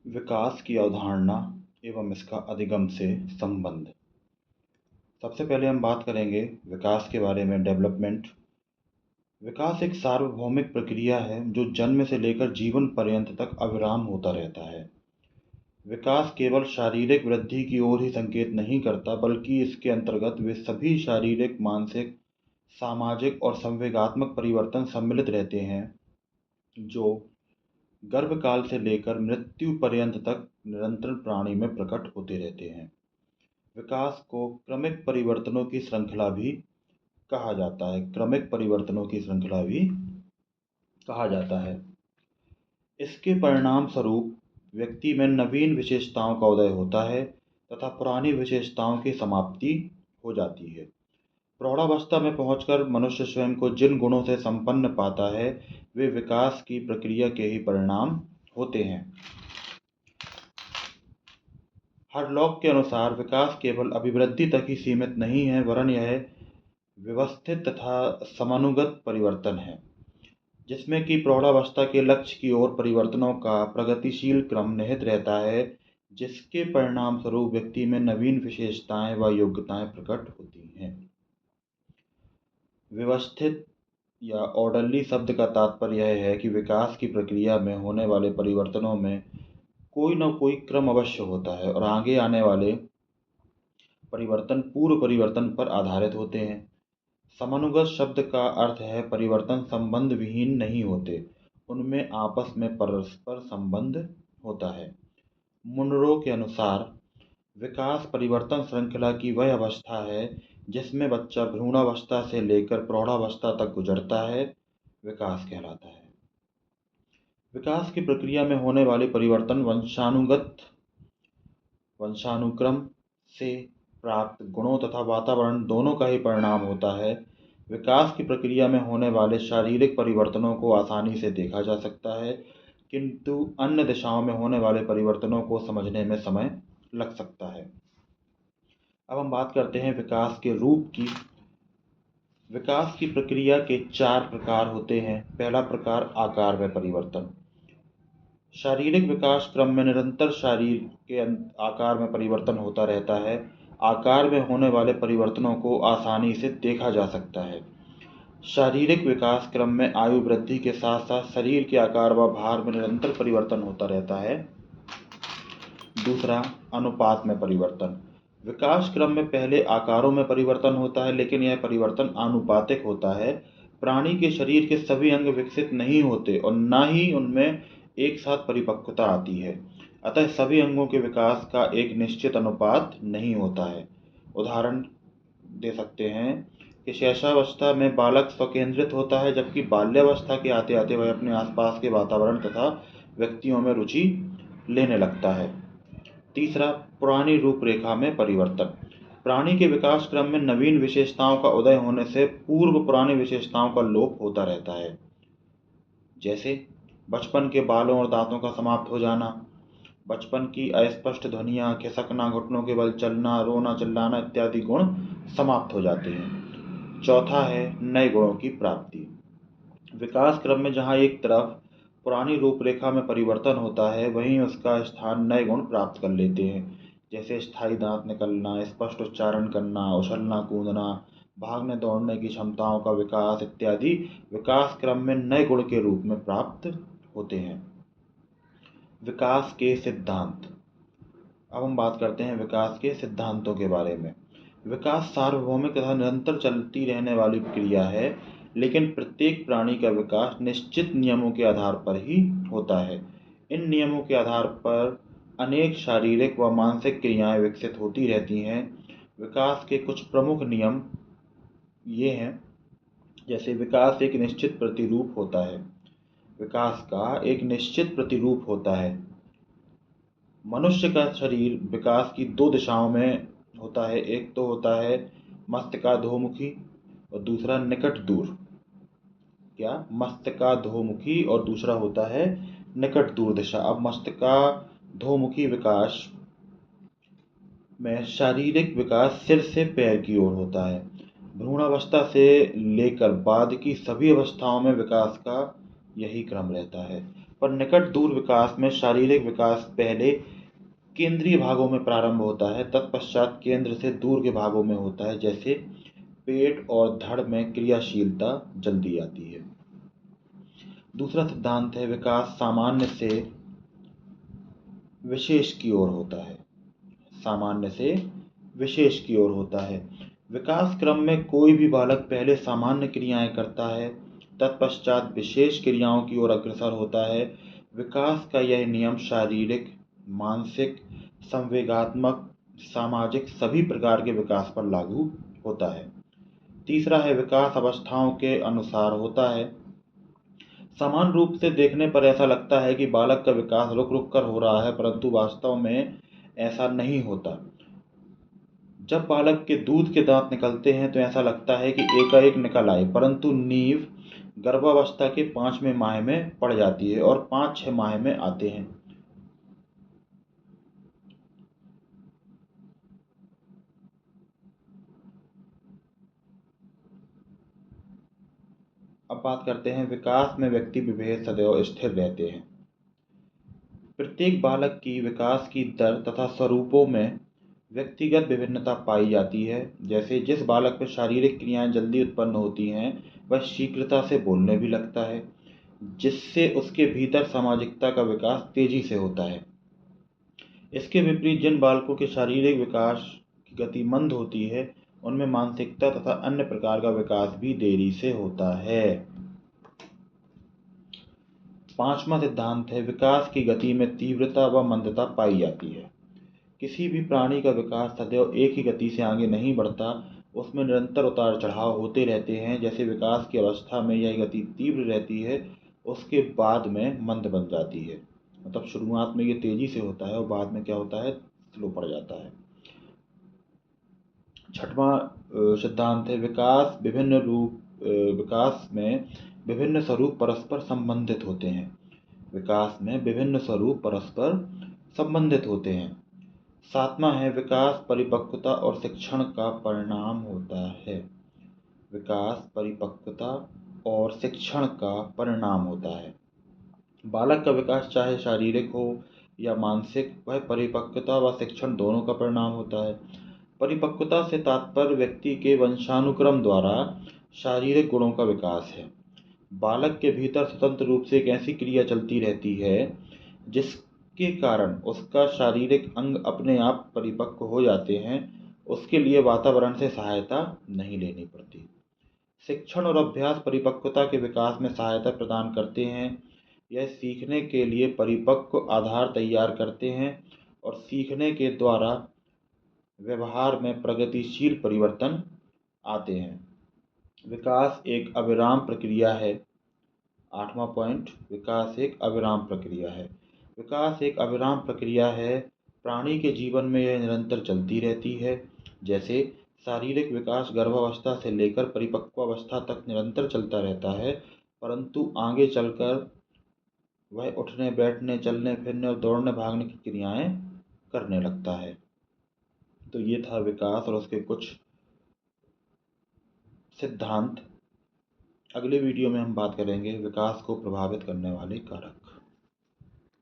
विकास की अवधारणा एवं इसका अधिगम से संबंध। सबसे पहले हम बात करेंगे विकास के बारे में। डेवलपमेंट। विकास एक सार्वभौमिक प्रक्रिया है जो जन्म से लेकर जीवन पर्यंत तक अविराम होता रहता है। विकास केवल शारीरिक वृद्धि की ओर ही संकेत नहीं करता, बल्कि इसके अंतर्गत वे सभी शारीरिक, मानसिक, सामाजिक और संवेगात्मक परिवर्तन सम्मिलित रहते हैं जो गर्भकाल से लेकर मृत्यु पर्यंत तक निरंतर प्राणी में प्रकट होते रहते हैं। विकास को क्रमिक परिवर्तनों की श्रृंखला भी कहा जाता है। इसके परिणाम स्वरूप व्यक्ति में नवीन विशेषताओं का उदय होता है तथा पुरानी विशेषताओं की समाप्ति हो जाती है। प्रौढ़ावस्था में पहुंचकर मनुष्य स्वयं को जिन गुणों से संपन्न पाता है, वे विकास की प्रक्रिया के ही परिणाम होते हैं। हरलॉक के अनुसार विकास केवल अभिवृद्धि तक ही सीमित नहीं है, वरन यह व्यवस्थित तथा समानुगत परिवर्तन है, जिसमें कि प्रौढ़ावस्था के लक्ष्य की ओर परिवर्तनों का प्रगतिशील क्रम निहित रहता है, जिसके परिणाम स्वरूप व्यक्ति में नवीन विशेषताएं व योग्यताएं प्रकट होती हैं। व्यवस्थित या ऑर्डरली शब्द का तात्पर्य यह है कि विकास की प्रक्रिया में होने वाले परिवर्तनों में कोई न कोई क्रम अवश्य होता है और आगे आने वाले परिवर्तन पूर्व परिवर्तन पर आधारित होते हैं। समानुगत शब्द का अर्थ है परिवर्तन संबंध विहीन नहीं होते, उनमें आपस में परस्पर संबंध होता है। मुनरो के अनुसार विकास परिवर्तन श्रृंखला की वह अवस्था है जिसमें बच्चा भ्रूणावस्था से लेकर प्रौढ़ावस्था तक गुजरता है, विकास कहलाता है। विकास की प्रक्रिया में होने वाले परिवर्तन वंशानुक्रम से प्राप्त गुणों तथा वातावरण दोनों का ही परिणाम होता है। विकास की प्रक्रिया में होने वाले शारीरिक परिवर्तनों को आसानी से देखा जा सकता है, किंतु अन्य दिशाओं में होने वाले परिवर्तनों को समझने में समय लग सकता है। अब हम बात करते हैं विकास के रूप की। विकास की प्रक्रिया के 4 प्रकार होते हैं। पहला प्रकार आकार में परिवर्तन। शारीरिक विकास क्रम में निरंतर शरीर के आकार में परिवर्तन होता रहता है। आकार में होने वाले परिवर्तनों को आसानी से देखा जा सकता है। शारीरिक विकास क्रम में आयु वृद्धि के साथ साथ शरीर के आकार व भार में निरंतर परिवर्तन होता रहता है। दूसरा, अनुपात में परिवर्तन। विकास क्रम में पहले आकारों में परिवर्तन होता है, लेकिन यह परिवर्तन आनुपातिक होता है। प्राणी के शरीर के सभी अंग विकसित नहीं होते और न ही उनमें एक साथ परिपक्वता आती है, अतः सभी अंगों के विकास का एक निश्चित अनुपात नहीं होता है। उदाहरण दे सकते हैं कि शैशवावस्था में बालक स्वकेंद्रित होता है, जबकि बाल्यावस्था के आते आते वह अपने आसपास के वातावरण तथा व्यक्तियों में रुचि लेने लगता है। तीसरा, पुरानी रूपरेखा में परिवर्तन। प्राणी के विकास क्रम में नवीन विशेषताओं का उदय होने से पूर्व पुरानी विशेषताओं का लोप होता रहता है, जैसे बचपन के बालों और दांतों का समाप्त हो जाना, बचपन की अस्पष्ट ध्वनियाँ, खिसकना, घुटनों के बल चलना, रोना, चिल्लाना इत्यादि गुण समाप्त हो जाते हैं। चौथा है नए गुणों की प्राप्ति। विकास क्रम में जहाँ एक तरफ पुरानी रूपरेखा में परिवर्तन होता है, वहीं उसका स्थान नए गुण प्राप्त कर लेते हैं, जैसे स्थायी दांत निकलना, स्पष्ट उच्चारण करना, उछलना कूदना, भागने दौड़ने की क्षमताओं का विकास इत्यादि विकास क्रम में नए गुण के रूप में प्राप्त होते हैं। विकास के सिद्धांत। अब हम बात करते हैं विकास के सिद्धांतों के बारे में। विकास सार्वभौमिक तथा निरंतर चलती रहने वाली क्रिया है, लेकिन प्रत्येक प्राणी का विकास निश्चित नियमों के आधार पर ही होता है। इन नियमों के आधार पर अनेक शारीरिक व मानसिक क्रियाएं विकसित होती रहती हैं। विकास के कुछ प्रमुख नियम ये हैं, जैसे विकास एक निश्चित प्रतिरूप होता है। विकास का एक निश्चित प्रतिरूप होता है। मनुष्य का शरीर विकास की 2 दिशाओं में होता है। एक तो होता है मस्तकाधोमुखी और दूसरा निकट दूर। मस्तकाधोमुखी और दूसरा होता है निकट दूर दिशा। अब मस्तकाधोमुखी विकास में शारीरिक विकास सिर से पैर की ओर होता है। भ्रूणावस्था से लेकर बाद की सभी अवस्थाओं में विकास का यही क्रम रहता है। पर निकट दूर विकास में शारीरिक विकास पहले केंद्रीय भागों में प्रारंभ होता है, तत्पश्चात केंद्र से दूर के भागों में होता है। जैसे पेट और धड़ में क्रियाशीलता जल्दी आती है। दूसरा सिद्धांत है विकास सामान्य से विशेष की ओर होता है। सामान्य से विशेष की ओर होता है। विकास क्रम में कोई भी बालक पहले सामान्य क्रियाएं करता है, तत्पश्चात विशेष क्रियाओं की ओर अग्रसर होता है। विकास का यह नियम शारीरिक, मानसिक, संवेगात्मक, सामाजिक सभी प्रकार के विकास पर लागू होता है। तीसरा है विकास अवस्थाओं के अनुसार होता है। समान रूप से देखने पर ऐसा लगता है कि बालक का विकास रुक रुक कर हो रहा है, परंतु वास्तव में ऐसा नहीं होता। जब बालक के दूध के दांत निकलते हैं तो ऐसा लगता है कि एकाएक निकल आए, परंतु नींव गर्भावस्था के 5वें माह में पड़ जाती है और 5-6 माह में आते हैं। अब बात करते हैं विकास में व्यक्ति विभेद सदैव स्थिर रहते हैं। प्रत्येक बालक की विकास की दर तथा स्वरूपों में व्यक्तिगत विभिन्नता पाई जाती है। जैसे जिस बालक में शारीरिक क्रियाएं जल्दी उत्पन्न होती हैं वह शीघ्रता से बोलने भी लगता है, जिससे उसके भीतर सामाजिकता का विकास तेजी से होता है। इसके विपरीत जिन बालकों के शारीरिक विकास की गति मंद होती है उनमें मानसिकता तथा अन्य प्रकार का विकास भी देरी से होता है। पांचवा सिद्धांत है विकास की गति में तीव्रता व मंदता पाई जाती है। किसी भी प्राणी का विकास सदैव एक ही गति से आगे नहीं बढ़ता, उसमें निरंतर उतार चढ़ाव होते रहते हैं। जैसे विकास की अवस्था में यह गति तीव्र रहती है, उसके बाद में मंद बन जाती है। मतलब शुरुआत में ये तेजी से होता है और बाद में क्या होता है, स्लो पड़ जाता है। छठवां सिद्धांत है विकास में विभिन्न स्वरूप परस्पर संबंधित होते हैं। विकास में विभिन्न स्वरूप परस्पर संबंधित होते हैं। सातवां है विकास परिपक्वता और शिक्षण का परिणाम होता है। विकास परिपक्वता और शिक्षण का परिणाम होता है। बालक का विकास चाहे शारीरिक हो या मानसिक, वह परिपक्वता व शिक्षण दोनों का परिणाम होता है। परिपक्वता से तात्पर्य व्यक्ति के वंशानुक्रम द्वारा शारीरिक गुणों का विकास है। बालक के भीतर स्वतंत्र रूप से एक ऐसी क्रिया चलती रहती है जिसके कारण उसका शारीरिक अंग अपने आप परिपक्व हो जाते हैं। उसके लिए वातावरण से सहायता नहीं लेनी पड़ती। शिक्षण और अभ्यास परिपक्वता के विकास में सहायता प्रदान करते हैं। यह सीखने के लिए परिपक्व आधार तैयार करते हैं और सीखने के द्वारा व्यवहार में प्रगतिशील परिवर्तन आते हैं। विकास एक अविराम प्रक्रिया है। 8वां पॉइंट, विकास एक अविराम प्रक्रिया है। विकास एक अविराम प्रक्रिया है। प्राणी के जीवन में यह निरंतर चलती रहती है। जैसे शारीरिक विकास गर्भावस्था से लेकर परिपक्वावस्था तक निरंतर चलता रहता है, परंतु आगे चलकर वह उठने बैठने, चलने फिरने और दौड़ने भागने की क्रियाएं करने लगता है। तो ये था विकास और उसके कुछ सिद्धांत। अगले वीडियो में हम बात करेंगे विकास को प्रभावित करने वाले कारक।